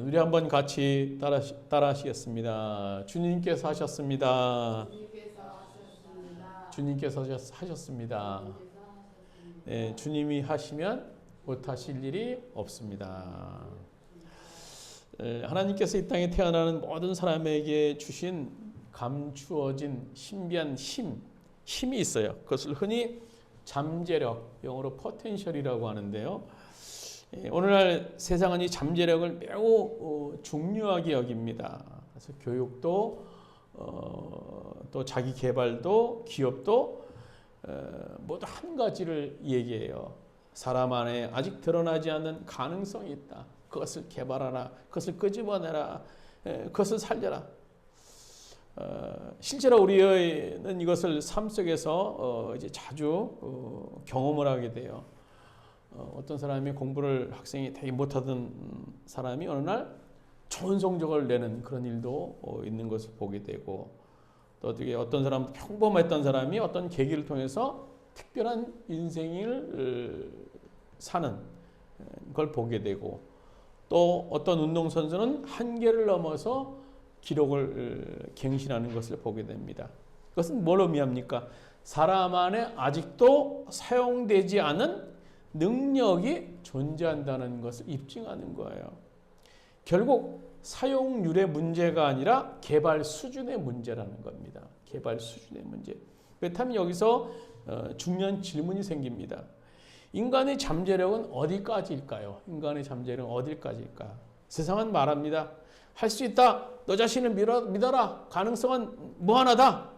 우리 한번 같이 따라하시겠습니다. 주님께서 하셨습니다. 주님께서 하셨습니다. 네, 주님이 하시면 못하실 일이 없습니다. 하나님께서 이 땅에 태어나는 모든 사람에게 주신 감추어진 신비한 힘이 있어요. 그것을 흔히 잠재력, 영어로 포텐셜이라고 하는데요. 오늘날 세상은 이 잠재력을 매우 중요하게 여깁니다. 그래서 교육도 또 자기 개발도 기업도 모두 한 가지를 얘기해요. 사람 안에 아직 드러나지 않는 가능성이 있다. 그것을 개발하라. 그것을 끄집어내라. 그것을 살려라. 실제로 우리는 이것을 삶 속에서 이제 자주 경험을 하게 돼요. 어떤 사람이 학생이 되게 못하던 사람이 어느 날 좋은 성적을 내는 그런 일도 있는 것을 보게 되고, 또 어떤 사람, 평범했던 사람이 어떤 계기를 통해서 특별한 인생을 사는 걸 보게 되고, 또 어떤 운동선수는 한계를 넘어서 기록을 갱신하는 것을 보게 됩니다. 그것은 뭘 의미합니까? 사람 안에 아직도 사용되지 않은 능력이 존재한다는 것을 입증하는 거예요. 결국 사용률의 문제가 아니라 개발 수준의 문제라는 겁니다. 개발 수준의 문제. 그렇다면 여기서 중요한 질문이 생깁니다. 인간의 잠재력은 어디까지일까요? 인간의 잠재력은 어디까지일까? 세상은 말합니다. 할 수 있다. 너 자신을 믿어라. 가능성은 무한하다.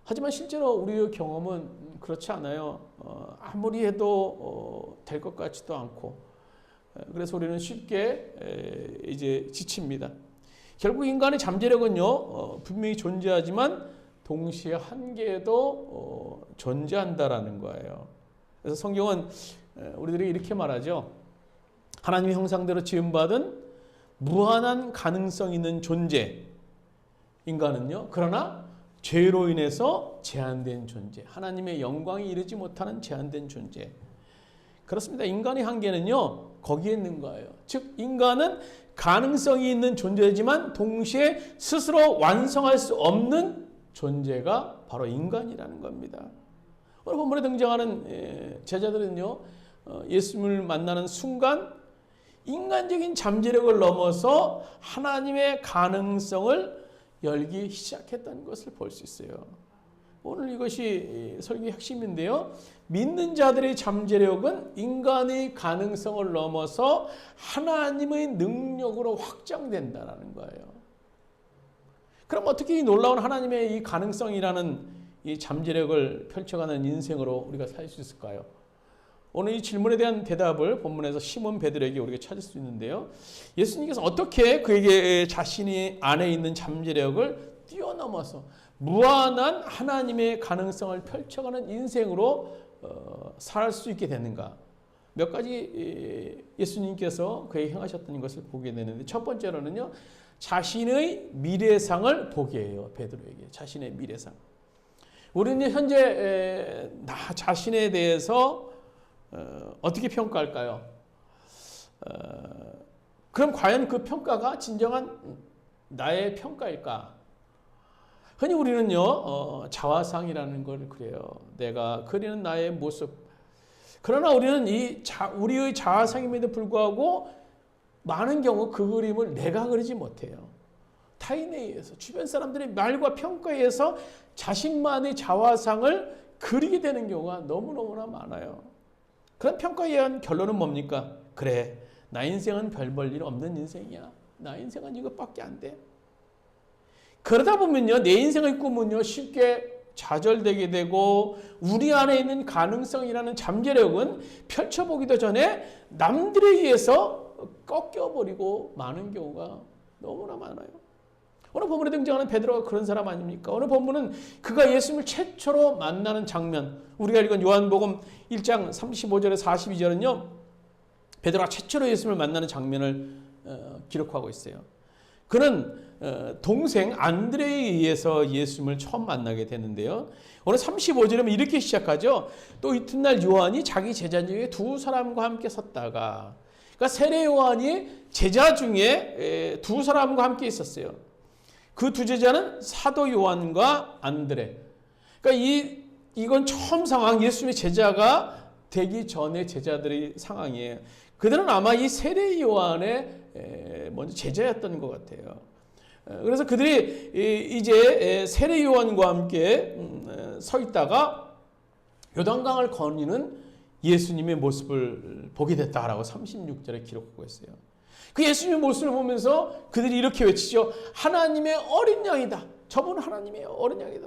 하지만 실제로 우리의 경험은 그렇지 않아요. 아무리 해도 될 것 같지도 않고, 그래서 우리는 쉽게 이제 지칩니다. 결국 인간의 잠재력은요, 분명히 존재하지만 동시에 한계에도 존재한다라는 거예요. 그래서 성경은 우리들이 이렇게 말하죠. 하나님의 형상대로 지음받은 무한한 가능성 있는 존재, 인간은요. 그러나 죄로 인해서 제한된 존재, 하나님의 영광이 이르지 못하는 제한된 존재. 그렇습니다. 인간의 한계는요, 거기에 있는 거예요. 즉, 인간은 가능성이 있는 존재지만 동시에 스스로 완성할 수 없는 존재가 바로 인간이라는 겁니다. 오늘 본문에 등장하는 제자들은요, 예수님을 만나는 순간 인간적인 잠재력을 넘어서 하나님의 가능성을 열기 시작했다는 것을 볼 수 있어요. 오늘 이것이 설교의 핵심인데요. 믿는 자들의 잠재력은 인간의 가능성을 넘어서 하나님의 능력으로 확장된다는 거예요. 그럼 어떻게 이 놀라운 하나님의 이 가능성이라는 이 잠재력을 펼쳐가는 인생으로 우리가 살 수 있을까요? 오늘 이 질문에 대한 대답을 본문에서 시몬 베드로에게 우리가 찾을 수 있는데요. 예수님께서 어떻게 그에게 자신이 안에 있는 잠재력을 뛰어넘어서 무한한 하나님의 가능성을 펼쳐가는 인생으로 살 수 있게 되는가? 몇 가지 예수님께서 그에게 행하셨던 것을 보게 되는데, 첫 번째로는요, 자신의 미래상을 보게 해요. 베드로에게 자신의 미래상. 우리는 현재 나 자신에 대해서 어떻게 평가할까요? 그럼 과연 그 평가가 진정한 나의 평가일까? 흔히 우리는요, 자화상이라는 걸 그래요. 내가 그리는 나의 모습. 그러나 우리는 우리의 자화상임에도 불구하고 많은 경우 그 그림을 내가 그리지 못해요. 타인에 의해서, 주변 사람들의 말과 평가에 의해서 자신만의 자화상을 그리게 되는 경우가 너무너무나 많아요. 그런 평가에 의한 결론은 뭡니까? 그래, 나 인생은 별 볼 일 없는 인생이야. 나 인생은 이것밖에 안 돼. 그러다 보면요, 내 인생의 꿈은요, 쉽게 좌절되게 되고, 우리 안에 있는 가능성이라는 잠재력은 펼쳐보기도 전에 남들에 의해서 꺾여버리고 마는 경우가 너무나 많아요. 오늘 본문에 등장하는 베드로가 그런 사람 아닙니까? 오늘 본문은 그가 예수님을 최초로 만나는 장면, 우리가 읽은 요한복음 1장 35절에서 42절은요, 베드로가 최초로 예수님을 만나는 장면을 기록하고 있어요. 그는 동생 안드레에 의해서 예수님을 처음 만나게 되는데요. 오늘 35절에는 이렇게 시작하죠. 또 이튿날 요한이 자기 제자 중에 두 사람과 함께 섰다가, 그러니까 세례 요한이 제자 중에 두 사람과 함께 있었어요. 그 두 제자는 사도 요한과 안드레. 그러니까 이건 처음 상황, 예수님의 제자가 되기 전에 제자들의 상황이에요. 그들은 아마 이 세례 요한의 먼저 제자였던 것 같아요. 그래서 그들이 이제 세례 요한과 함께 서 있다가 요단강을 거니는 예수님의 모습을 보게 됐다라고 36절에 기록하고 있어요. 그 예수님의 모습을 보면서 그들이 이렇게 외치죠. 하나님의 어린 양이다. 저분은 하나님의 어린 양이다.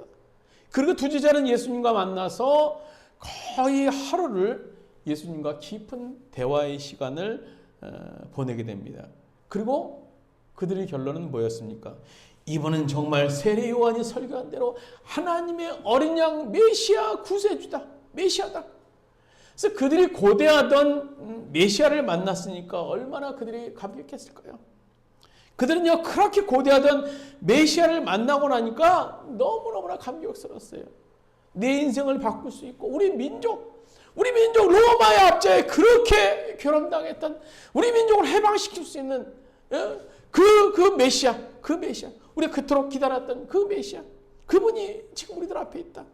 그리고 두 제자는 예수님과 만나서 거의 하루를 예수님과 깊은 대화의 시간을 보내게 됩니다. 그리고 그들의 결론은 뭐였습니까? 이분은 정말 세례 요한이 설교한 대로 하나님의 어린 양 메시아 구세주다. 메시아다. 그래서 그들이 고대하던 메시아를 만났으니까 얼마나 그들이 감격했을까요? 그들은요, 그렇게 고대하던 메시아를 만나고 나니까 너무너무나 감격스러웠어요. 내 인생을 바꿀 수 있고, 우리 민족 로마의 압제에 그렇게 괴롭당했던 우리 민족을 해방시킬 수 있는 그 메시아, 우리가 그토록 기다렸던 그 메시아, 그분이 지금 우리들 앞에 있다.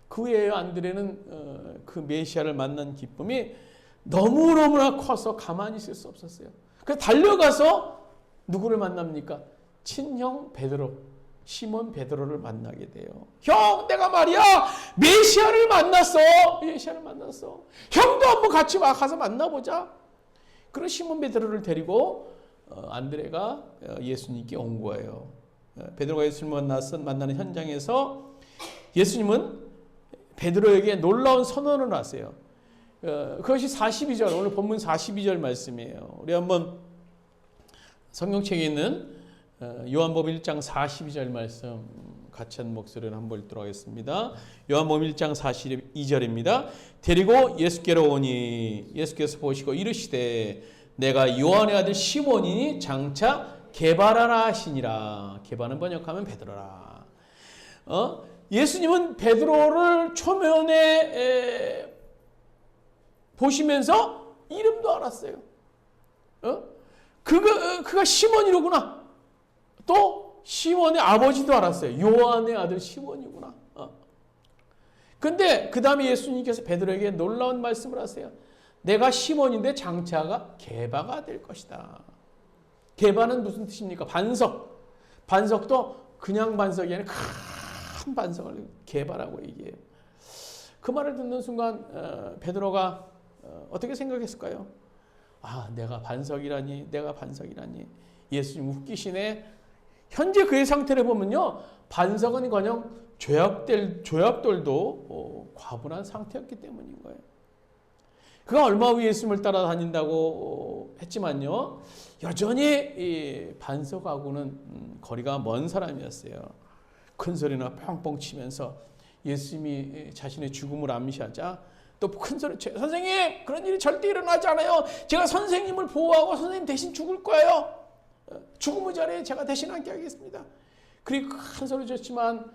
그 후에 안드레는 그 메시아를 만난 기쁨이 너무너무나 커서 가만히 있을 수 없었어요. 그래서 달려가서 누구를 만납니까? 친형 베드로, 시몬 베드로를 만나게 돼요. 형, 내가 말이야 메시아를 만났어. 형도 한번 같이 가서 만나보자. 그런 시몬 베드로를 데리고 안드레가 예수님께 온 거예요. 베드로가 예수님을 만나는 현장에서 예수님은 베드로에게 놀라운 선언을 하세요. 그것이 42절, 오늘 본문 42절 말씀이에요. 우리 한번 성경책에 있는 요한복음 1장 42절 말씀 같이 한 목소리로 한번 읽도록 하겠습니다. 요한복음 1장 42절입니다. 데리고 예수께로 오니 예수께서 보시고 이르시되 내가 요한의 아들 시몬이니 장차 게바라라 하시니라. 게바는 번역하면 베드로라. 예수님은 베드로를 초면에 보시면서 이름도 알았어요. 그가 시몬이로구나. 또 시몬의 아버지도 알았어요. 요한의 아들 시몬이구나. 근데 그 다음에 예수님께서 베드로에게 놀라운 말씀을 하세요. 내가 시몬인데 장차가 게바가 될 것이다. 게바는 무슨 뜻입니까? 반석. 반석도 그냥 반석이 아니라 큰 반석을 게바라고 얘기해요. 그 말을 듣는 순간 베드로가 어떻게 생각했을까요? 아, 내가 반석이라니. 예수님 웃기시네. 현재 그의 상태를 보면요, 반석은 그냥 조약돌도 과분한 상태였기 때문인 거예요. 그가 얼마 후 예수님을 따라다닌다고 했지만요, 여전히 반석하고는 거리가 먼 사람이었어요. 큰 소리나 뻥뻥 치면서 예수님이 자신의 죽음을 암시하자 또 큰 소리 쳐요. 선생님, 그런 일이 절대 일어나지 않아요. 제가 선생님을 보호하고 선생님 대신 죽을 거예요. 죽음의 자리에 제가 대신 함께 하겠습니다. 그리고 큰 소리 쳤지만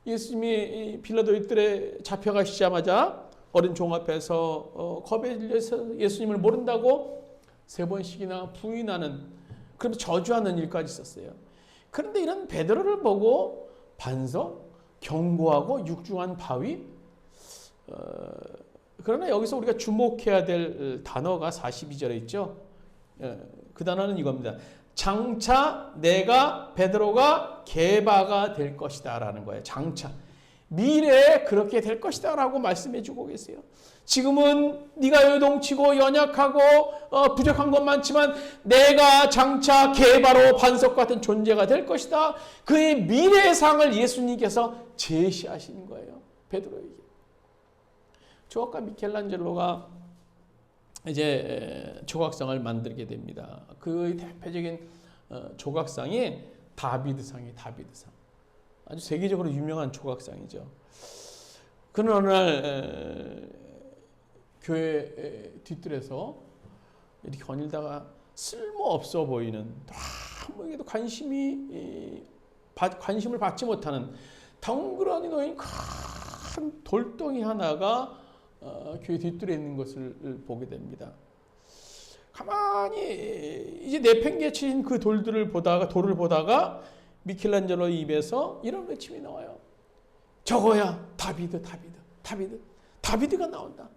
예수님이 빌라도의 뜰에 잡혀가시자마자 어린 종 앞에서 겁에 질려서 예수님을 모른다고 3번씩이나 부인하는, 그러면서 저주하는 일까지 있었어요. 그런데 이런 베드로를 보고 반석, 견고하고 육중한 바위, 그러나 여기서 우리가 주목해야 될 단어가 42절에 있죠. 그 단어는 이겁니다. 장차 베드로가 게바가 될 것이다 라는 거예요. 장차. 미래에 그렇게 될 것이다 라고 말씀해 주고 계세요. 지금은 네가 요동치고 연약하고 부족한 것 많지만 내가 장차 게바로 반석 같은 존재가 될 것이다. 그의 미래의 상을 예수님께서 제시하시는 거예요. 베드로에게. 조각가 미켈란젤로가 이제 조각상을 만들게 됩니다. 그의 대표적인 조각상이 다비드상이에요. 다비드상. 아주 세계적으로 유명한 조각상이죠. 그는 어느 날 교회 뒷뜰에서 이렇게 거닐다가 쓸모없어 보이는, 아무에게도 관심을 받지 못하는 덩그러니 놓인 큰 돌덩이 하나가 교회 뒷뜰에 있는 것을 보게 됩니다. 가만히 이제 내팽개친 그 돌을 보다가 미켈란젤로 입에서 이런 외침이 나와요. 저거야 다비드가 나온다.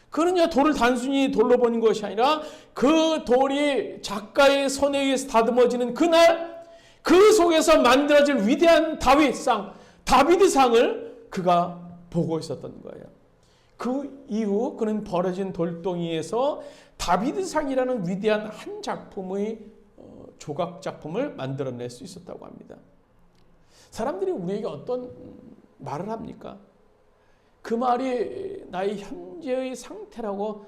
그러냐 돌을 단순히 돌로 보는 것이 아니라 그 돌이 작가의 손에 의해서 다듬어지는 그날 그 속에서 만들어질 위대한 다비드상을 그가 보고 있었던 거예요. 그 이후 그는 벌어진 돌덩이에서 다비드상이라는 위대한 한 작품의 조각 작품을 만들어낼 수 있었다고 합니다. 사람들이 우리에게 어떤 말을 합니까? 그 말이 나의 현재의 상태라고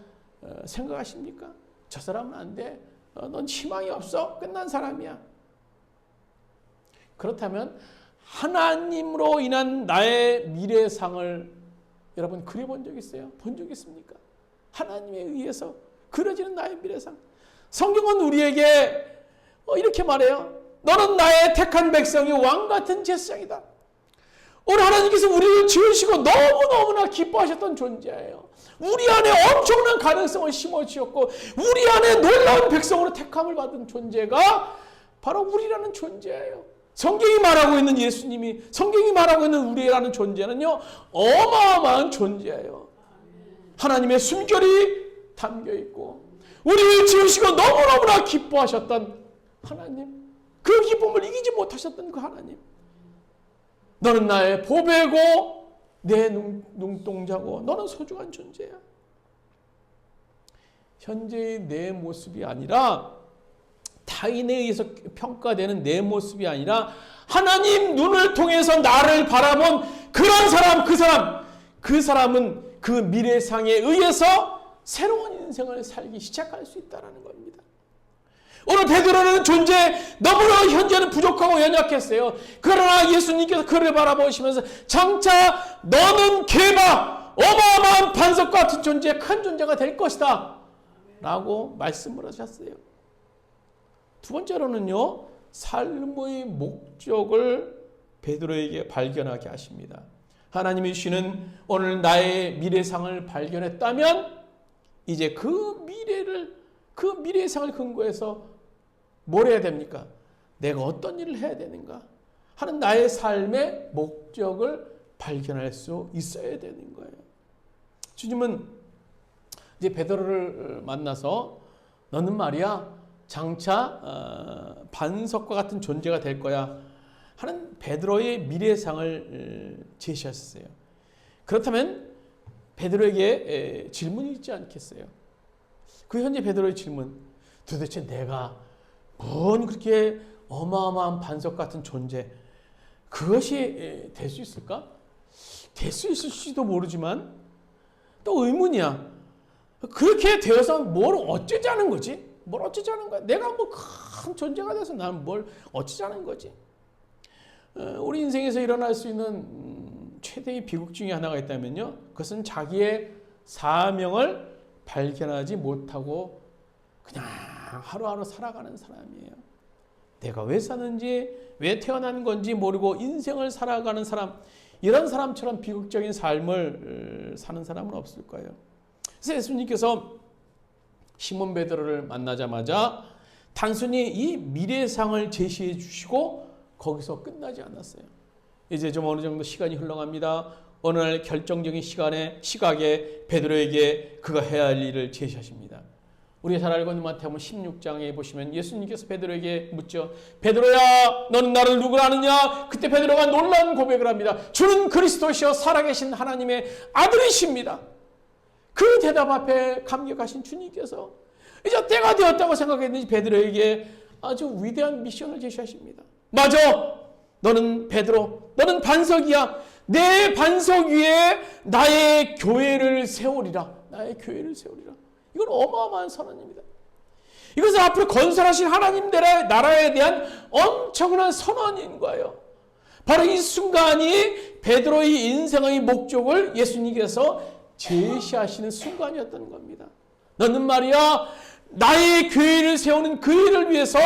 생각하십니까? 저 사람은 안 돼. 넌 희망이 없어. 끝난 사람이야. 그렇다면 하나님으로 인한 나의 미래상을 여러분 그려본 적 있어요? 본 적 있습니까? 하나님에 의해서 그려지는 나의 미래상. 성경은 우리에게 이렇게 말해요. 너는 나의 택한 백성이 왕같은 제사장이다. 오늘 하나님께서 우리를 지으시고 너무너무나 기뻐하셨던 존재예요. 우리 안에 엄청난 가능성을 심어주셨고 우리 안에 놀라운 백성으로 택함을 받은 존재가 바로 우리라는 존재예요. 성경이 말하고 있는 예수님이, 성경이 말하고 있는 우리라는 존재는요, 어마어마한 존재예요. 하나님의 숨결이 담겨있고 우리를 지으시고 너무너무나 기뻐하셨던 하나님, 그 기쁨을 이기지 못하셨던 그 하나님, 너는 나의 보배고 내 눈동자고 너는 소중한 존재야. 현재의 내 모습이 아니라 타인에 의해서 평가되는 내 모습이 아니라 하나님 눈을 통해서 나를 바라본 그런 사람, 그 사람은 그 미래상에 의해서 새로운 인생을 살기 시작할 수 있다는 겁니다. 오늘 베드로라는 존재 너무나 현재는 부족하고 연약했어요. 그러나 예수님께서 그를 바라보시면서 장차 너는 개바 어마어마한 반석 같은 존재, 큰 존재가 될 것이다 라고 말씀을 하셨어요. 두 번째로는요, 삶의 목적을 베드로에게 발견하게 하십니다. 하나님이 주시는 오늘 나의 미래상을 발견했다면 이제 그 미래상을 근거해서 뭘 해야 됩니까? 내가 어떤 일을 해야 되는가 하는 나의 삶의 목적을 발견할 수 있어야 되는 거예요. 주님은 이제 베드로를 만나서 너는 말이야 장차 반석과 같은 존재가 될 거야 하는 베드로의 미래상을 제시하셨어요. 그렇다면 베드로에게 질문이 있지 않겠어요? 그 현재 베드로의 질문, 도대체 내가 뭔 그렇게 어마어마한 반석 같은 존재, 그것이 될 수 있을까? 될 수 있을지도 모르지만 또 의문이야. 그렇게 되어서 뭘 어쩌자는 거지? 뭘 어쩌자는 거야? 내가 뭐 큰 존재가 돼서 나는 뭘 어쩌자는 거지? 우리 인생에서 일어날 수 있는 최대의 비극 중에 하나가 있다면요, 그것은 자기의 사명을 발견하지 못하고 그냥 하루하루 살아가는 사람이에요. 내가 왜 사는지, 왜 태어난 건지 모르고 인생을 살아가는 사람, 이런 사람처럼 비극적인 삶을 사는 사람은 없을 거예요. 그래서 예수님께서 시몬 베드로를 만나자마자 단순히 이 미래상을 제시해 주시고 거기서 끝나지 않았어요. 이제 좀 어느 정도 시간이 흘러갑니다. 어느 날 결정적인 시각에 베드로에게 그가 해야 할 일을 제시하십니다. 우리가 잘 알고 있는 마태복음 16장에 보시면 예수님께서 베드로에게 묻죠. 베드로야, 너는 나를 누구라 아느냐? 그때 베드로가 놀라운 고백을 합니다. 주는 그리스도시요 살아계신 하나님의 아들이십니다. 그 대답 앞에 감격하신 주님께서 이제 때가 되었다고 생각했는지 베드로에게 아주 위대한 미션을 제시하십니다. 맞아, 너는 베드로, 너는 반석이야. 내 반석 위에 나의 교회를 세우리라. 나의 교회를 세우리라. 이건 어마어마한 선언입니다. 이것은 앞으로 건설하신 하나님 나라에 대한 엄청난 선언인 거예요. 바로 이 순간이 베드로의 인생의 목적을 예수님께서 제시하시는 순간이었던 겁니다. 너는 말이야 나의 교회를 세우는 그 일을 위해서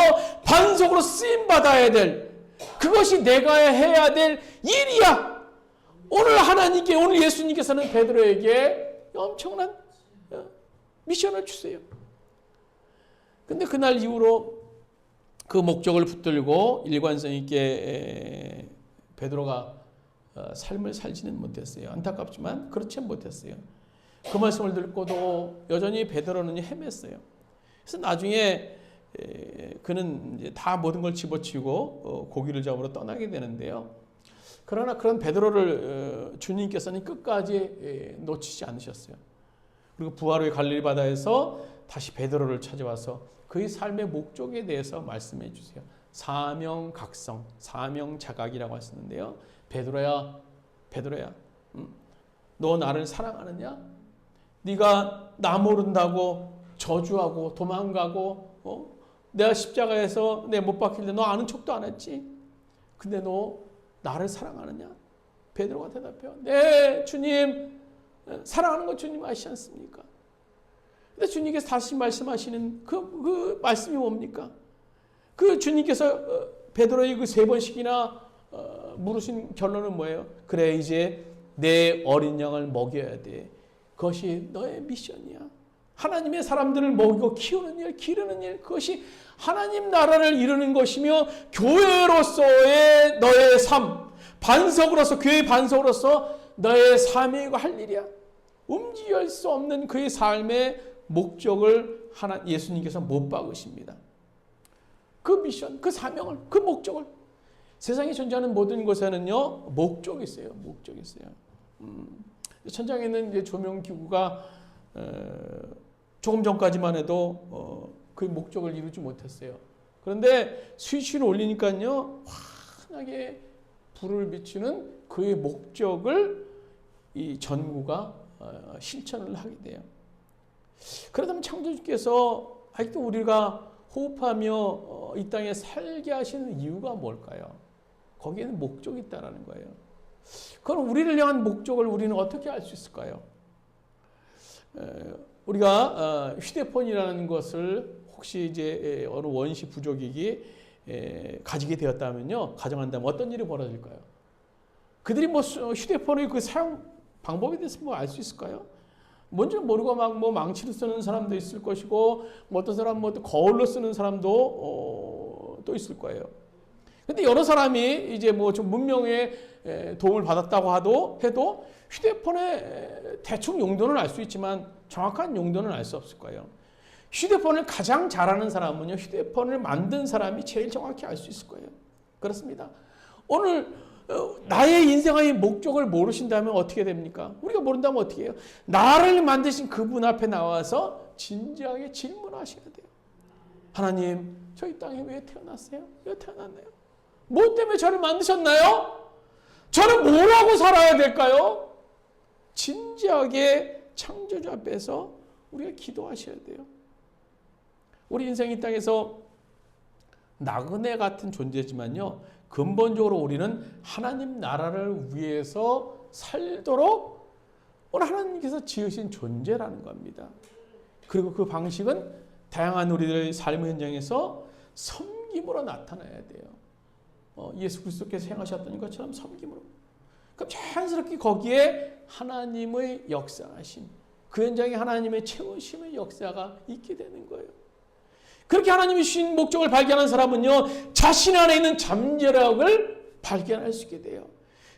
반석으로 쓰임받아야 될, 그것이 내가 해야 될 일이야. 오늘 예수님께서는 베드로에게 엄청난 미션을 주세요. 근데 그날 이후로 그 목적을 붙들고 일관성 있게 베드로가 삶을 살지는 못했어요. 안타깝지만 그렇지 못했어요. 그 말씀을 듣고도 여전히 베드로는 헤맸어요. 그래서 나중에 그는 이제 다 모든 걸 집어치우고 고기를 잡으러 떠나게 되는데요. 그러나 그런 베드로를 주님께서는 끝까지 놓치지 않으셨어요. 그리고 부활 후에 갈릴리 바다에서 다시 베드로를 찾아와서 그의 삶의 목적에 대해서 말씀해 주세요. 사명각성, 사명자각이라고 하시는데요. 베드로야, 너 나를 사랑하느냐? 네가 나 모른다고 저주하고 도망가고 내가 십자가에서 내 못 박힐 때 너 아는 척도 안 했지? 근데 너 나를 사랑하느냐? 베드로가 대답해요. 네, 주님, 사랑하는 거 주님 아시지 않습니까? 근데 주님께서 다시 말씀하시는 그 말씀이 뭡니까? 그 주님께서 베드로의 그 3번씩이나 물으신 결론은 뭐예요? 그래, 이제 내 어린 양을 먹여야 돼. 그것이 너의 미션이야. 하나님의 사람들을 먹이고 키우는 일, 기르는 일, 그것이 하나님 나라를 이루는 것이며 교회로서의 너의 삶, 반석으로서, 교회의 반석으로서 너의 삶이고 할 일이야. 움직일 수 없는 그의 삶의 목적을 예수님께서 못 박으십니다. 그 미션, 그 사명을, 그 목적을. 세상에 존재하는 모든 것에는요, 목적이 있어요. 목적이 있어요. 천장에 있는 조명기구가 조금 전까지만 해도 그 목적을 이루지 못했어요. 그런데 스위치를 올리니까요, 환하게 불을 비추는 그의 목적을 이 전구가 실천을 하게 돼요. 그러다면 창조주께서 아직도 우리가 호흡하며 이 땅에 살게 하시는 이유가 뭘까요? 거기에는 목적이 있다는 거예요. 그럼 우리를 향한 목적을 우리는 어떻게 알 수 있을까요? 우리가 휴대폰이라는 것을 혹시 이제 어느 원시 부족에게 가지게 되었다면요, 가정한다면 어떤 일이 벌어질까요? 그들이 뭐 휴대폰의 그 사용 방법에 대해서 뭐 알 수 있을까요? 뭔지 모르고 막 뭐 망치로 쓰는 사람도 있을 것이고, 뭐 어떤 사람 뭐 거울로 쓰는 사람도 또 있을 거예요. 근데 여러 사람이 이제 뭐 좀 문명의 도움을 받았다고 해도 휴대폰의 대충 용도는 알 수 있지만 정확한 용도는 알 수 없을 거예요. 휴대폰을 가장 잘하는 사람은요, 휴대폰을 만든 사람이 제일 정확히 알 수 있을 거예요. 그렇습니다. 오늘 나의 인생의 목적을 모르신다면 어떻게 됩니까? 우리가 모른다면 어떻게 해요? 나를 만드신 그분 앞에 나와서 진지하게 질문하셔야 돼요. 하나님, 저 이 땅에 왜 태어났어요? 왜 태어났나요? 뭐 때문에 저를 만드셨나요? 저는 뭘 하고 살아야 될까요? 진지하게 창조주 앞에서 우리가 기도하셔야 돼요. 우리 인생 이 땅에서 나그네 같은 존재지만요, 근본적으로 우리는 하나님 나라를 위해서 살도록 오늘 하나님께서 지으신 존재라는 겁니다. 그리고 그 방식은 다양한 우리들의 삶의 현장에서 섬김으로 나타나야 돼요. 예수 그리스도께서 행하셨던 것처럼 섬김으로. 그럼 자연스럽게 거기에 하나님의 역사하심, 그 현장에 하나님의 채우심의 역사가 있게 되는 거예요. 그렇게 하나님이 주신 목적을 발견한 사람은요, 자신 안에 있는 잠재력을 발견할 수 있게 돼요.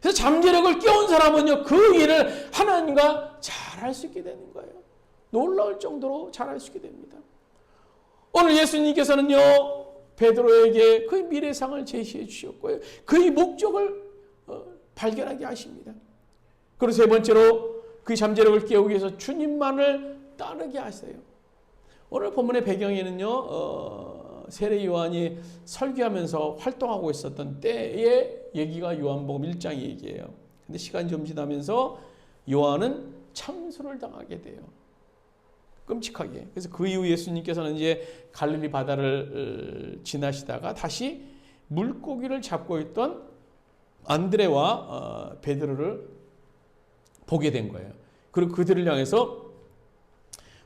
그래서 잠재력을 깨운 사람은요, 그 일을 하나님과 잘할 수 있게 되는 거예요. 놀라울 정도로 잘할 수 있게 됩니다. 오늘 예수님께서는요, 베드로에게 그의 미래상을 제시해 주셨고요, 그의 목적을 발견하게 하십니다. 그리고 세 번째로 그 잠재력을 깨우기 위해서 주님만을 따르게 하세요. 오늘 본문의 배경에는요, 세례 요한이 설교하면서 활동하고 있었던 때의 얘기가 요한복음 1장 얘기예요. 근데 시간이 좀 지나면서 요한은 참수를 당하게 돼요. 끔찍하게. 그래서 그 이후 예수님께서는 이제 갈릴리 바다를 지나시다가 다시 물고기를 잡고 있던 안드레와 베드로를 보게 된 거예요. 그리고 그들을 향해서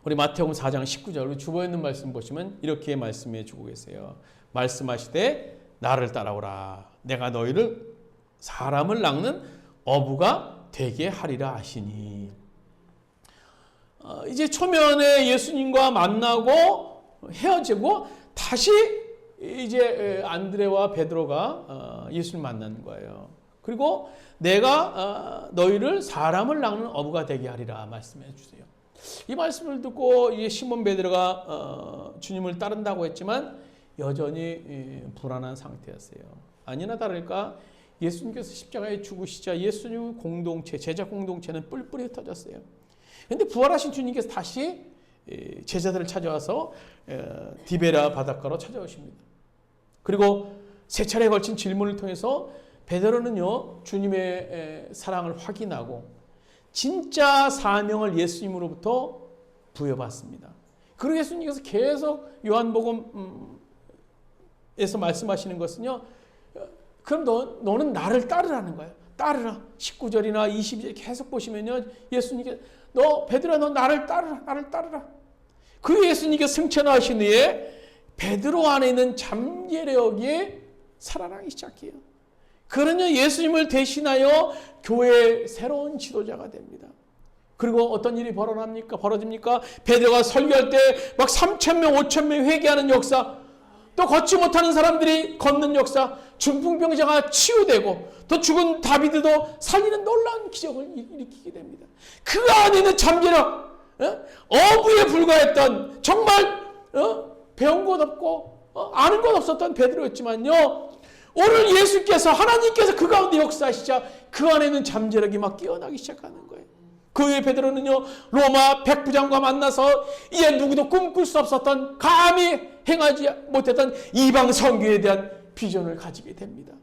우리 마태복음 4장 19절 주보에 있는 말씀 보시면 이렇게 말씀해 주고 계세요. 말씀하시되 나를 따라오라. 내가 너희를 사람을 낚는 어부가 되게 하리라 하시니. 이제 초면에 예수님과 만나고 헤어지고 다시 이제 안드레와 베드로가 예수를 만난 거예요. 그리고 내가 너희를 사람을 낚는 어부가 되게 하리라 말씀해 주세요. 이 말씀을 듣고 이제 시몬 베드로가 주님을 따른다고 했지만 여전히 불안한 상태였어요. 아니나 다를까 예수님께서 십자가에 죽으시자 예수님 공동체, 제자 공동체는 뿔뿔이 흩어졌어요. 그런데 부활하신 주님께서 다시 제자들을 찾아와서 디베라 바닷가로 찾아오십니다. 그리고 세 차례에 걸친 질문을 통해서 베드로는요 주님의 사랑을 확인하고 진짜 사명을 예수님으로부터 부여받습니다. 그리고 예수님께서 계속 요한복음에서 말씀하시는 것은요, 그럼 너는 나를 따르라는 거예요. 따르라. 19절이나 22절 계속 보시면요, 예수님께서 너 베드로야 너 나를 따르라, 나를 따르라. 그 예수님께 승천하신 후에 베드로 안에 있는 잠재력이 살아나기 시작해요. 그러면 예수님을 대신하여 교회의 새로운 지도자가 됩니다. 그리고 어떤 일이 벌어집니까? 베드로가 설교할 때 막 3,000명, 5,000명 회개하는 역사, 또 걷지 못하는 사람들이 걷는 역사, 중풍병자가 치유되고 또 죽은 다비드도 살리는 놀라운 기적을 일으키게 됩니다. 그 안에 있는 잠재력, 어부에 불과했던 정말 배운 것 없고 아는 것 없었던 베드로였지만요, 오늘 예수께서 하나님께서 그 가운데 역사하시자 그 안에 있는 잠재력이 막 깨어나기 시작하는 거예요. 그 후에 베드로는요 로마 백부장과 만나서 이제 누구도 꿈꿀 수 없었던 감히 행하지 못했던 이방 선교에 대한 비전을 가지게 됩니다.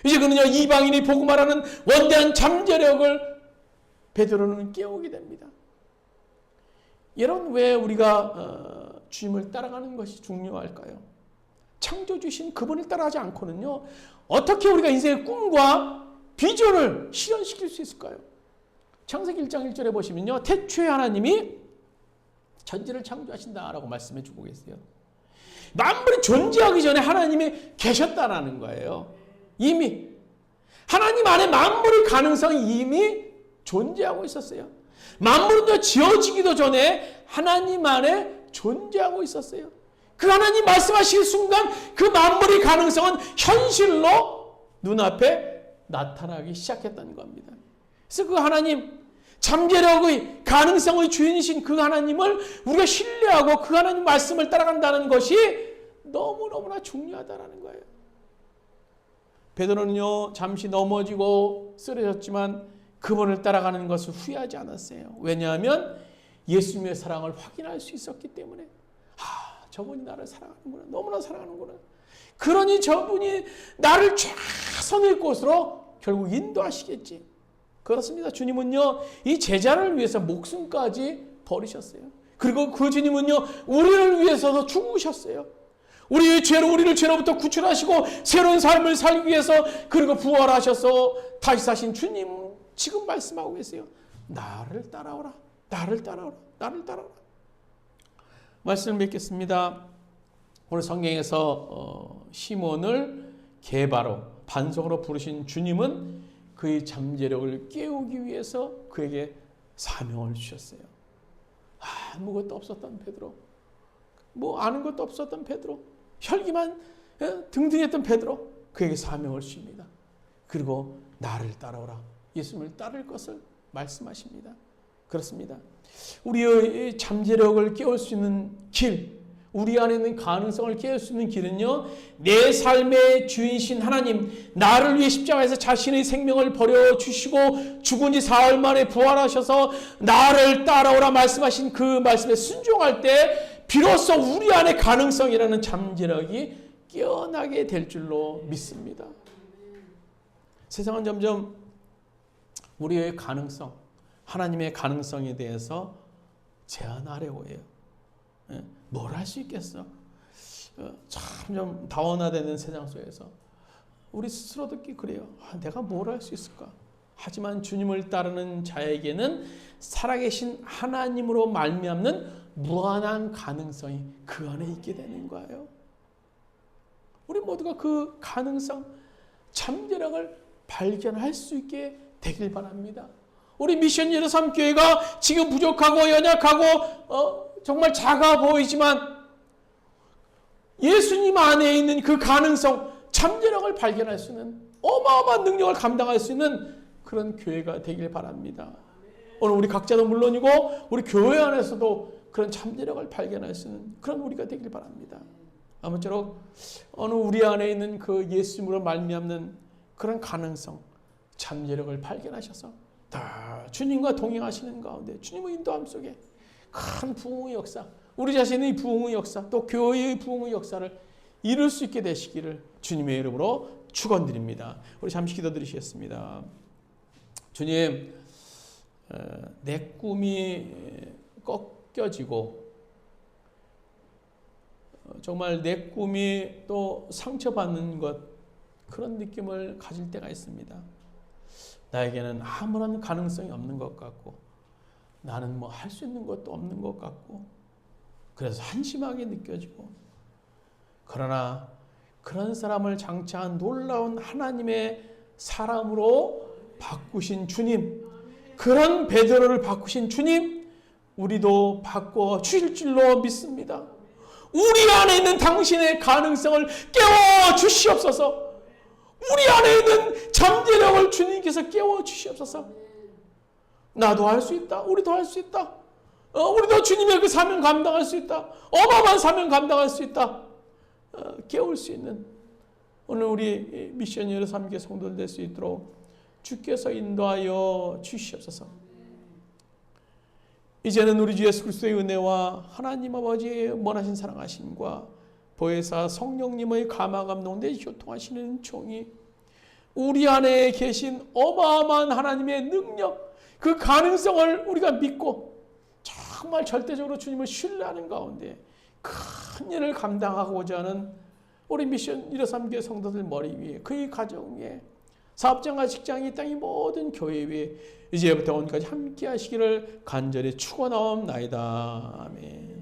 이제 그는요 이방인이 복음 말하는 원대한 잠재력을 베드로는 깨우게 됩니다. 여러분 왜 우리가 주님을 따라가는 것이 중요할까요? 창조주신 그분을 따라하지 않고는요 어떻게 우리가 인생의 꿈과 비전을 실현시킬 수 있을까요? 창세기 1장 1절에 보시면요 태초에 하나님이 천지를 창조하신다라고 말씀해 주고 계세요. 만물이 존재하기 전에 하나님이 계셨다라는 거예요. 이미 하나님 안에 만물의 가능성이 이미 존재하고 있었어요. 만물은 지어지기도 전에 하나님 안에 존재하고 있었어요. 그 하나님 말씀하시는 순간 그 만물의 가능성은 현실로 눈앞에 나타나기 시작했다는 겁니다. 그래서 그 하나님, 잠재력의 가능성의 주인이신 그 하나님을 우리가 신뢰하고 그 하나님 말씀을 따라간다는 것이 너무너무나 중요하다는 거예요. 베드로는요 잠시 넘어지고 쓰러졌지만 그분을 따라가는 것을 후회하지 않았어요. 왜냐하면 예수님의 사랑을 확인할 수 있었기 때문에 저분이 나를 사랑하는구나. 너무나 사랑하는구나. 그러니 저분이 나를 최선의 곳으로 결국 인도하시겠지. 그렇습니다. 주님은요 이 제자를 위해서 목숨까지 버리셨어요. 그리고 그 주님은요 우리를 위해서도 죽으셨어요. 우리를 죄로부터 구출하시고 새로운 삶을 살기 위해서 그리고 부활하셔서 다시 사신 주님 지금 말씀하고 계세요. 나를 따라오라. 나를 따라오라. 나를 따라오라. 말씀을 맺겠습니다. 오늘 성경에서 시몬을 개바로 반석으로 부르신 주님은 그의 잠재력을 깨우기 위해서 그에게 사명을 주셨어요. 아무것도 없었던 베드로, 아는 것도 없었던 베드로, 혈기만 등등했던 베드로, 그에게 사명을 주십니다. 그리고 나를 따라오라. 예수님을 따를 것을 말씀하십니다. 그렇습니다. 우리의 잠재력을 깨울 수 있는 길, 우리 안에 있는 가능성을 깨울 수 있는 길은요 내 삶의 주인이신 하나님, 나를 위해 십자가에서 자신의 생명을 버려주시고 죽은 지 사흘 만에 부활하셔서 나를 따라오라 말씀하신 그 말씀에 순종할 때 비로소 우리 안에 가능성이라는 잠재력이 깨어나게 될 줄로 믿습니다. 세상은 점점 우리의 가능성, 하나님의 가능성에 대해서 제한하려고 해요. 뭘 할 수 있겠어? 참 좀 다원화되는 세상 속에서 우리 스스로 듣기 그래요. 내가 뭘 할 수 있을까? 하지만 주님을 따르는 자에게는 살아계신 하나님으로 말미암는 무한한 가능성이 그 안에 있게 되는 거예요. 우리 모두가 그 가능성, 잠재력을 발견할 수 있게 되길 바랍니다. 우리 미션 예루살렘 교회가 지금 부족하고 연약하고 정말 작아 보이지만 예수님 안에 있는 그 가능성, 잠재력을 발견할 수 있는 어마어마한 능력을 감당할 수 있는 그런 교회가 되길 바랍니다. 오늘 우리 각자도 물론이고 우리 교회 안에서도 그런 잠재력을 발견할 수 있는 그런 우리가 되길 바랍니다. 아무쪼록 어느 우리 안에 있는 그 예수님으로 말미암는 그런 가능성, 잠재력을 발견하셔서 다 주님과 동행하시는 가운데 주님의 인도함 속에 큰 부흥의 역사, 우리 자신의 부흥의 역사, 또 교회의 부흥의 역사를 이룰 수 있게 되시기를 주님의 이름으로 축원드립니다. 우리 잠시 기도드리시겠습니다. 주님, 내 꿈이 꺾여지고 정말 내 꿈이 또 상처받는 것, 그런 느낌을 가질 때가 있습니다. 나에게는 아무런 가능성이 없는 것 같고 나는 뭐 할 수 있는 것도 없는 것 같고 그래서 한심하게 느껴지고, 그러나 그런 사람을 장차한 놀라운 하나님의 사람으로 바꾸신 주님, 그런 베드로를 바꾸신 주님, 우리도 바꿔 주실 줄로 믿습니다. 우리 안에 있는 당신의 가능성을 깨워 주시옵소서. 우리 안에 있는 잠재력을 주님께서 깨워 주시옵소서. 나도 할 수 있다. 우리도 할 수 있다. 우리도 주님의 그 사명 감당할 수 있다. 어마어마한 사명 감당할 수 있다. 깨울 수 있는 오늘 우리 미션이어로 삼계 성도들 될 수 있도록 주께서 인도하여 주시옵소서. 이제는 우리 주 예수 그리스도의 은혜와 하나님 아버지의 원하신 사랑하심과 보혜사 성령님의 감화 감동대 교통하시는 종이 우리 안에 계신 어마어마한 하나님의 능력, 그 가능성을 우리가 믿고 정말 절대적으로 주님을 신뢰하는 가운데 큰 일을 감당하고자 하는 우리 미션 153개 성도들 머리 위에, 그의 가정 위에, 사업장과 직장이 이 땅의 모든 교회 위에 이제부터 오늘까지 함께 하시기를 간절히 축원하옵나이다. 아멘.